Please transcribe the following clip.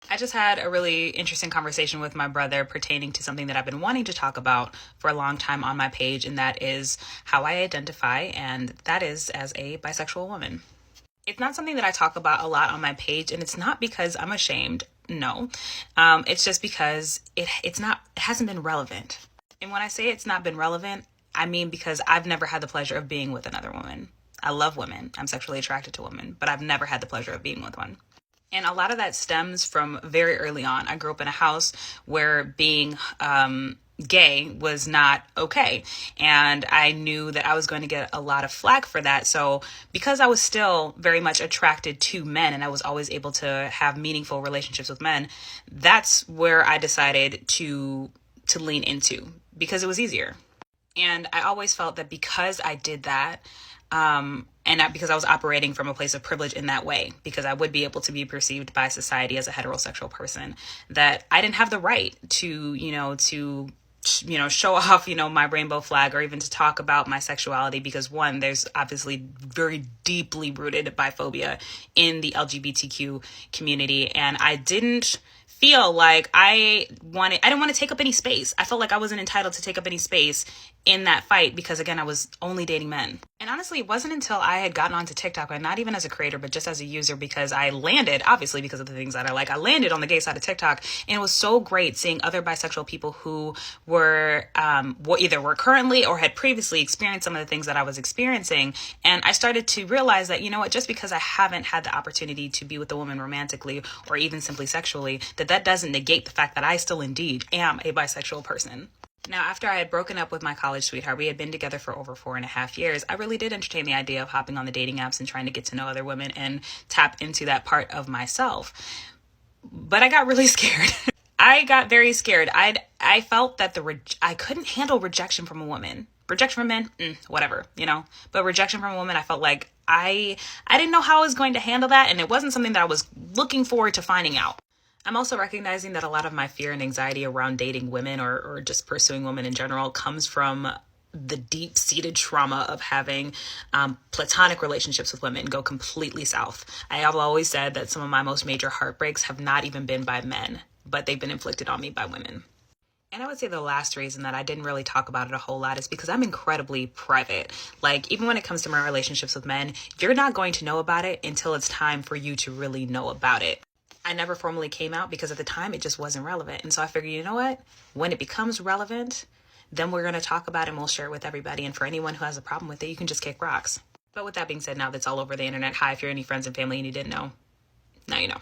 I just had a really interesting conversation with my brother pertaining to something that I've been wanting to talk about for a long time on my page, and that is how I identify, and that is as a bisexual woman. It's not something that I talk about a lot on my page, and it's not because I'm ashamed. No, it's just because it hasn't been relevant. And when I say it's not been relevant, I mean because I've never had the pleasure of being with another woman. I love women. I'm sexually attracted to women, but I've never had the pleasure of being with one. And a lot of that stems from very early on. I grew up in a house where being gay was not okay. And I knew that I was going to get a lot of flack for that. So, because I was still very much attracted to men and I was always able to have meaningful relationships with men, that's where I decided to lean into because it was easier. And I always felt that because I did that, and not because I was operating from a place of privilege in that way, because I would be able to be perceived by society as a heterosexual person, that I didn't have the right to, show off, my rainbow flag or even to talk about my sexuality because one, there's obviously very deeply rooted biphobia in the LGBTQ community. And I didn't feel like I didn't want to take up any space. I felt like I wasn't entitled to take up any space in that fight because again, I was only dating men. And honestly, it wasn't until I had gotten onto TikTok, and not even as a creator, but just as a user, because I landed, obviously because of the things that I like, I landed on the gay side of TikTok. And it was so great seeing other bisexual people who were either were currently or had previously experienced some of the things that I was experiencing. And I started to realize that, you know what, just because I haven't had the opportunity to be with a woman romantically or even simply sexually, that doesn't negate the fact that I still indeed am a bisexual person. Now, after I had broken up with my college sweetheart, we had been together for over 4.5 years. I really did entertain the idea of hopping on the dating apps and trying to get to know other women and tap into that part of myself. But I got really scared. I got very scared. I felt that I couldn't handle rejection from a woman. Rejection from men, whatever, But rejection from a woman, I felt like I didn't know how I was going to handle that, and it wasn't something that I was looking forward to finding out. I'm also recognizing that a lot of my fear and anxiety around dating women or just pursuing women in general comes from the deep-seated trauma of having platonic relationships with women go completely south. I have always said that some of my most major heartbreaks have not even been by men, but they've been inflicted on me by women. And I would say the last reason that I didn't really talk about it a whole lot is because I'm incredibly private. Like, even when it comes to my relationships with men, you're not going to know about it until it's time for you to really know about it. I never formally came out because at the time it just wasn't relevant. And so I figured, you know what? When it becomes relevant, then we're going to talk about it and we'll share it with everybody. And for anyone who has a problem with it, you can just kick rocks. But with that being said, now that's all over the internet, hi, if you're any friends and family and you didn't know, now you know.